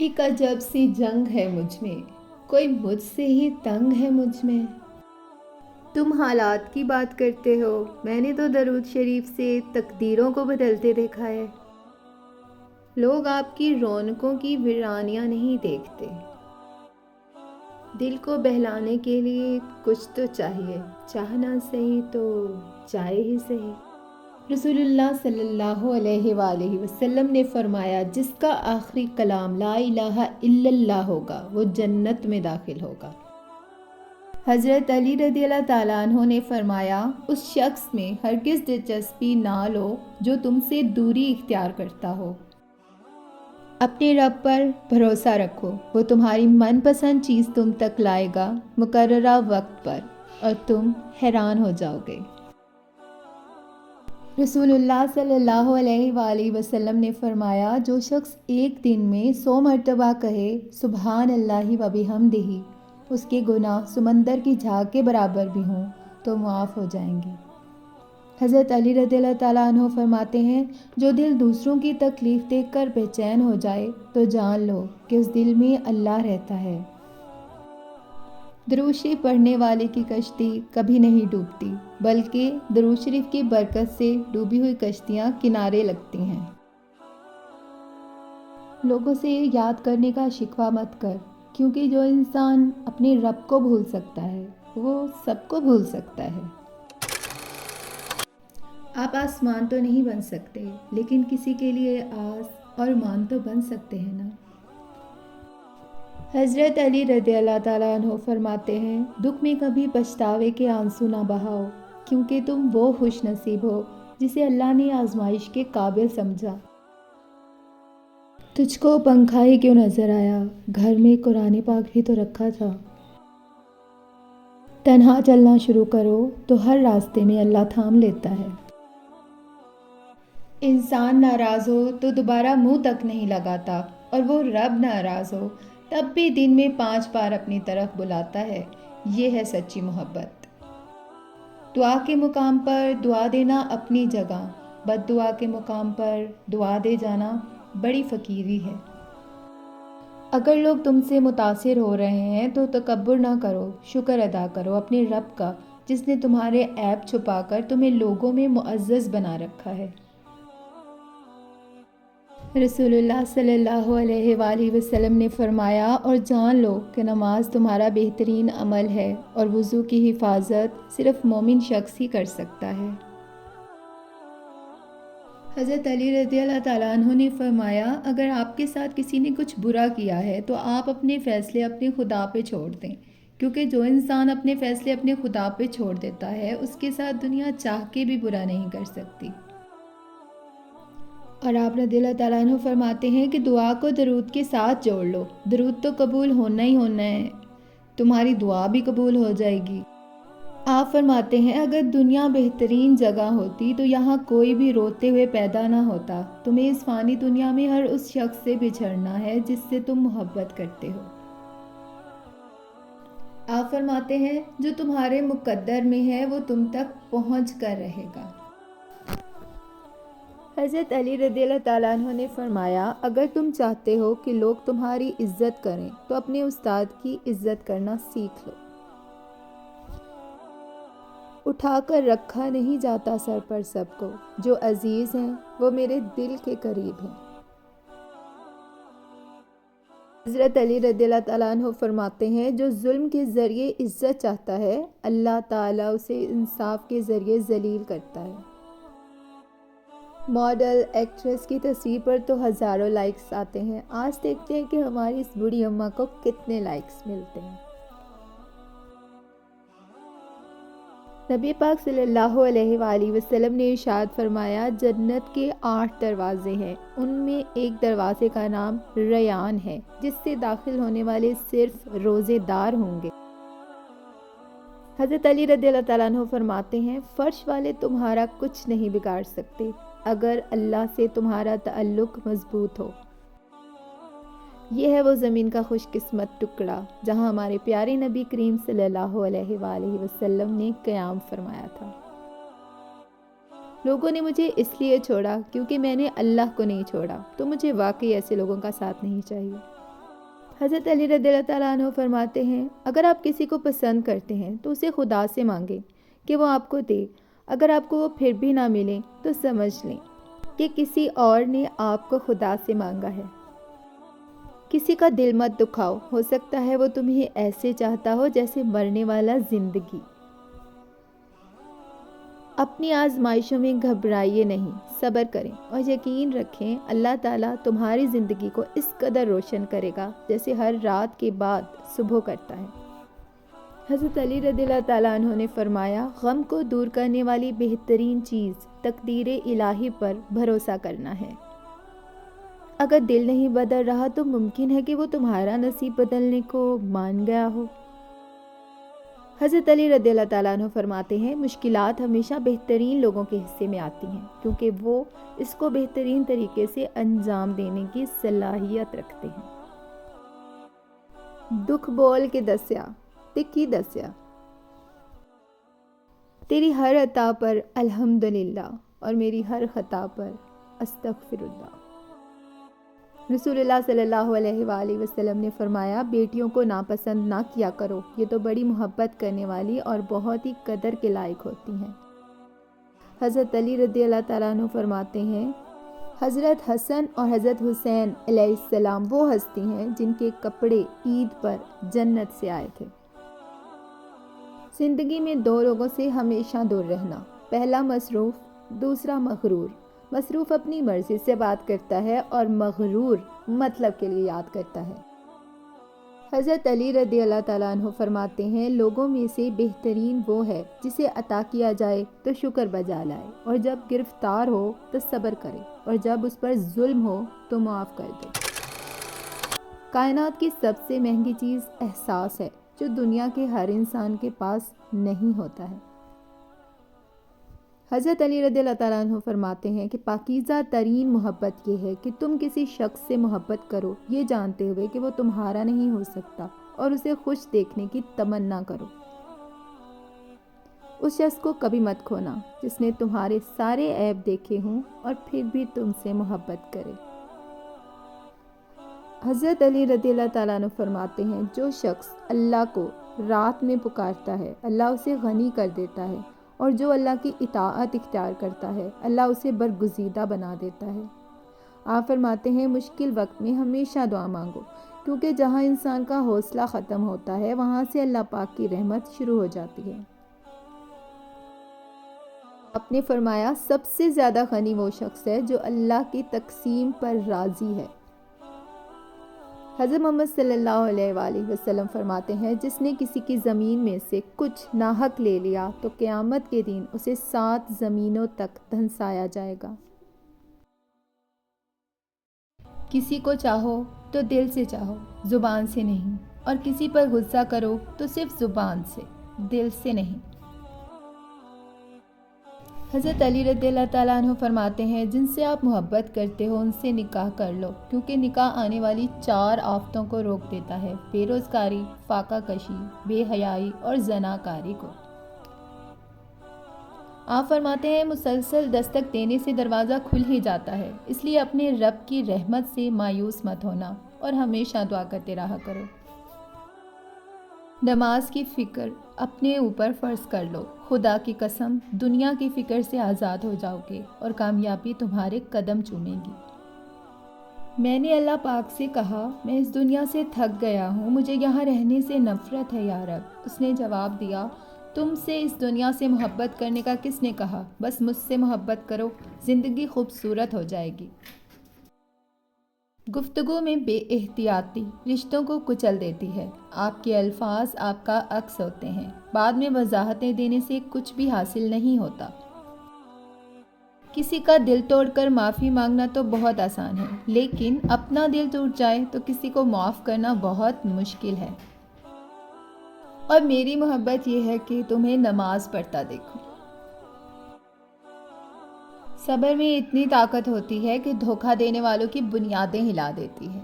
ایک عجب سی جنگ ہے مجھ میں، کوئی مجھ سے ہی تنگ ہے مجھ میں۔ تم حالات کی بات کرتے ہو، میں نے تو درود شریف سے تقدیروں کو بدلتے دیکھا ہے۔ لوگ آپ کی رونقوں کی ویرانیاں نہیں دیکھتے۔ دل کو بہلانے کے لیے کچھ تو چاہیے، چاہنا صحیح تو چاہے ہی صحیح۔ رسول اللہ صلی اللہ علیہ وآلہ وسلم نے فرمایا، جس کا آخری کلام لا الہ الا اللہ ہوگا وہ جنت میں داخل ہوگا۔ حضرت علی رضی اللہ تعالیٰ عنہ نے فرمایا، اس شخص میں ہرگز دلچسپی نہ لو جو تم سے دوری اختیار کرتا ہو۔ اپنے رب پر بھروسہ رکھو، وہ تمہاری من پسند چیز تم تک لائے گا مقررہ وقت پر، اور تم حیران ہو جاؤ گے۔ رسول اللہ صلی اللہ علیہ وآلہ وسلم نے فرمایا، جو شخص ایک دن میں 100 مرتبہ کہے سبحان اللہ و بحمدہ، اس کے گناہ سمندر کی جھاگ کے برابر بھی ہوں تو معاف ہو جائیں گے۔ حضرت علی رضی اللہ تعالیٰ عنہ فرماتے ہیں، جو دل دوسروں کی تکلیف دیکھ کر بے چین ہو جائے تو جان لو کہ اس دل میں اللہ رہتا ہے۔ درود شریف پڑھنے والے کی کشتی کبھی نہیں ڈوبتی، بلکہ درود شریف کی برکت سے ڈوبی ہوئی کشتیاں کنارے لگتی ہیں۔ لوگوں سے یاد کرنے کا شکوہ مت کر، کیونکہ جو انسان اپنے رب کو بھول سکتا ہے وہ سب کو بھول سکتا ہے۔ آپ آسمان تو نہیں بن سکتے، لیکن کسی کے لیے آس اور مان تو بن سکتے ہیں نا۔ حضرت علی رضی اللہ تعالیٰ عنہ فرماتے ہیں، دکھ میں کبھی پچھتاوے کے آنسو نہ بہاؤ، کیونکہ تم وہ خوش نصیب ہو جسے اللہ نے آزمائش کے قابل سمجھا۔ تجھ کو پنکھا ہی کیوں نظر آیا، گھر میں قرآن پاک بھی تو رکھا تھا۔ تنہا چلنا شروع کرو تو ہر راستے میں اللہ تھام لیتا ہے۔ انسان ناراض ہو تو دوبارہ منہ تک نہیں لگاتا، اور وہ رب ناراض ہو تب بھی دن میں 5 بار اپنی طرف بلاتا ہے۔ یہ ہے سچی محبت۔ دعا کے مقام پر دعا دینا اپنی جگہ، بد دعا کے مقام پر دعا دے جانا بڑی فقیری ہے۔ اگر لوگ تم سے متاثر ہو رہے ہیں تو تکبر نہ کرو، شکر ادا کرو اپنے رب کا، جس نے تمہارے عیب چھپا کر تمہیں لوگوں میں معزز بنا رکھا ہے۔ رسول اللہ صلی اللہ علیہ وآلہ وسلم نے فرمایا، اور جان لو کہ نماز تمہارا بہترین عمل ہے، اور وضو کی حفاظت صرف مومن شخص ہی کر سکتا ہے۔ حضرت علی رضی اللہ تعالیٰ عنہ نے فرمایا، اگر آپ کے ساتھ کسی نے کچھ برا کیا ہے تو آپ اپنے فیصلے اپنے خدا پہ چھوڑ دیں، کیونکہ جو انسان اپنے فیصلے اپنے خدا پہ چھوڑ دیتا ہے اس کے ساتھ دنیا چاہ کے بھی برا نہیں کر سکتی۔ اور آپ رضی اللہ تعالیٰ عنہ فرماتے ہیں کہ دعا کو درود کے ساتھ جوڑ لو، درود تو قبول ہونا ہی ہونا ہے، تمہاری دعا بھی قبول ہو جائے گی۔ آپ فرماتے ہیں، اگر دنیا بہترین جگہ ہوتی تو یہاں کوئی بھی روتے ہوئے پیدا نہ ہوتا۔ تمہیں اس فانی دنیا میں ہر اس شخص سے بچھڑنا ہے جس سے تم محبت کرتے ہو۔ آپ فرماتے ہیں، جو تمہارے مقدر میں ہے وہ تم تک پہنچ کر رہے گا۔ حضرت علی رضی اللہ تعالیٰ عنہ نے فرمایا، اگر تم چاہتے ہو کہ لوگ تمہاری عزت کریں تو اپنے استاد کی عزت کرنا سیکھ لو۔ اٹھا کر رکھا نہیں جاتا سر پر سب کو، جو عزیز ہیں وہ میرے دل کے قریب ہیں۔ حضرت علی رضی اللہ تعالیٰ عنہ فرماتے ہیں، جو ظلم کے ذریعے عزت چاہتا ہے اللہ تعالیٰ اسے انصاف کے ذریعے ذلیل کرتا ہے۔ ماڈل ایکٹریس کی تصویر پر تو ہزاروں لائکس آتے ہیں، آج دیکھتے ہیں کہ ہماری اس بوڑھی اماں کو کتنے لائکس ملتے ہیں۔ نبی پاک صلی اللہ علیہ وآلہ وسلم نے ارشاد فرمایا، جنت کے 8 دروازے ہیں، ان میں ایک دروازے کا نام ریان ہے، جس سے داخل ہونے والے صرف روزے دار ہوں گے۔ حضرت علی رضی اللہ تعالیٰ عنہ فرماتے ہیں، فرش والے تمہارا کچھ نہیں بگاڑ سکتے اگر اللہ سے تمہارا تعلق مضبوط ہو۔ یہ ہے وہ زمین کا خوش قسمت ٹکڑا جہاں ہمارے پیارے نبی کریم صلی اللہ علیہ وآلہ وسلم نے قیام فرمایا تھا۔ لوگوں نے مجھے اس لیے چھوڑا کیونکہ میں نے اللہ کو نہیں چھوڑا، تو مجھے واقعی ایسے لوگوں کا ساتھ نہیں چاہیے۔ حضرت علی رضی اللہ تعالیٰ عنہ فرماتے ہیں اگر آپ کسی کو پسند کرتے ہیں تو اسے خدا سے مانگیں کہ وہ آپ کو دے، اگر آپ کو وہ پھر بھی نہ ملیں تو سمجھ لیں کہ کسی اور نے آپ کو خدا سے مانگا ہے۔ کسی کا دل مت دکھاؤ، ہو سکتا ہے وہ تمہیں ایسے چاہتا ہو جیسے مرنے والا زندگی۔ اپنی آزمائشوں میں گھبرائیے نہیں، صبر کریں اور یقین رکھیں اللہ تعالیٰ تمہاری زندگی کو اس قدر روشن کرے گا جیسے ہر رات کے بعد صبح کرتا ہے۔ حضرت علی رضی اللہ تعالیٰ عنہ نے فرمایا غم کو دور کرنے والی بہترین چیز تقدیر الہی پر بھروسہ کرنا ہے۔ اگر دل نہیں بدل رہا تو ممکن ہے کہ وہ تمہارا نصیب بدلنے کو مان گیا ہو۔ حضرت علی رضی اللہ تعالیٰ عنہ فرماتے ہیں مشکلات ہمیشہ بہترین لوگوں کے حصے میں آتی ہیں کیونکہ وہ اس کو بہترین طریقے سے انجام دینے کی صلاحیت رکھتے ہیں۔ دکھ بول کے دسیا تے کی دسیا، تیری ہر عطا پر الحمدللہ اور میری ہر خطا پر استغفر اللہ۔ رسول اللہ صلی اللہ علیہ وآلہ وسلم نے فرمایا بیٹیوں کو ناپسند نہ کیا کرو، یہ تو بڑی محبت کرنے والی اور بہت ہی قدر کے لائق ہوتی ہیں۔ حضرت علی رضی اللہ تعالیٰ عنہ فرماتے ہیں حضرت حسن اور حضرت حسین علیہ السلام وہ ہستی ہیں جن کے کپڑے عید پر جنت سے آئے تھے۔ زندگی میں دو لوگوں سے ہمیشہ دور رہنا، پہلا مصروف، دوسرا مغرور۔ مصروف اپنی مرضی سے بات کرتا ہے اور مغرور مطلب کے لیے یاد کرتا ہے۔ حضرت علی رضی اللہ تعالیٰ عنہ فرماتے ہیں لوگوں میں سے بہترین وہ ہے جسے عطا کیا جائے تو شکر بجا لائے، اور جب گرفتار ہو تو صبر کرے، اور جب اس پر ظلم ہو تو معاف کر دے۔ کائنات کی سب سے مہنگی چیز احساس ہے جو دنیا کے ہر انسان کے پاس نہیں ہوتا ہے۔ حضرت علی رضی اللہ تعالیٰ عنہ فرماتے ہیں کہ پاکیزہ ترین محبت یہ ہے کہ تم کسی شخص سے محبت کرو یہ جانتے ہوئے کہ وہ تمہارا نہیں ہو سکتا، اور اسے خوش دیکھنے کی تمنا کرو۔ اس شخص کو کبھی مت کھونا جس نے تمہارے سارے عیب دیکھے ہوں اور پھر بھی تم سے محبت کرے۔ حضرت علی رضی اللہ تعالیٰ عنہ فرماتے ہیں جو شخص اللہ کو رات میں پکارتا ہے اللہ اسے غنی کر دیتا ہے، اور جو اللہ کی اطاعت اختیار کرتا ہے اللہ اسے برگزیدہ بنا دیتا ہے۔ آپ فرماتے ہیں مشکل وقت میں ہمیشہ دعا مانگو، کیونکہ جہاں انسان کا حوصلہ ختم ہوتا ہے وہاں سے اللہ پاک کی رحمت شروع ہو جاتی ہے۔ آپ نے فرمایا سب سے زیادہ غنی وہ شخص ہے جو اللہ کی تقسیم پر راضی ہے۔ حضرت محمد صلی اللہ علیہ وآلہ وسلم فرماتے ہیں جس نے کسی کی زمین میں سے کچھ ناحق لے لیا تو قیامت کے دن اسے 7 زمینوں تک دھنسایا جائے گا۔ کسی کو چاہو تو دل سے چاہو، زبان سے نہیں، اور کسی پر غصہ کرو تو صرف زبان سے، دل سے نہیں۔ حضرت علی رضی اللہ تعالیٰ عنہ فرماتے ہیں جن سے آپ محبت کرتے ہو ان سے نکاح کر لو، کیونکہ نکاح آنے والی 4 آفتوں کو روک دیتا ہے، بے روزگاری، فاقہ کشی، بے حیائی اور زناکاری کو۔ آپ فرماتے ہیں مسلسل دستک دینے سے دروازہ کھل ہی جاتا ہے، اس لیے اپنے رب کی رحمت سے مایوس مت ہونا اور ہمیشہ دعا کرتے رہا کرو۔ نماز کی فکر اپنے اوپر فرض کر لو، خدا کی قسم دنیا کی فکر سے آزاد ہو جاؤ گے اور کامیابی تمہارے قدم چومے گی۔ میں نے اللہ پاک سے کہا میں اس دنیا سے تھک گیا ہوں، مجھے یہاں رہنے سے نفرت ہے یا رب۔ اس نے جواب دیا تم سے اس دنیا سے محبت کرنے کا کس نے کہا، بس مجھ سے محبت کرو، زندگی خوبصورت ہو جائے گی۔ گفتگو میں بے احتیاطی رشتوں کو کچل دیتی ہے، آپ کے الفاظ آپ کا عکس ہوتے ہیں، بعد میں وضاحتیں دینے سے کچھ بھی حاصل نہیں ہوتا۔ کسی کا دل توڑ کر معافی مانگنا تو بہت آسان ہے، لیکن اپنا دل ٹوٹ جائے تو کسی کو معاف کرنا بہت مشکل ہے۔ اور میری محبت یہ ہے کہ تمہیں نماز پڑھتا دیکھو۔ صبر میں اتنی طاقت ہوتی ہے کہ دھوکہ دینے والوں کی بنیادیں ہلا دیتی ہے۔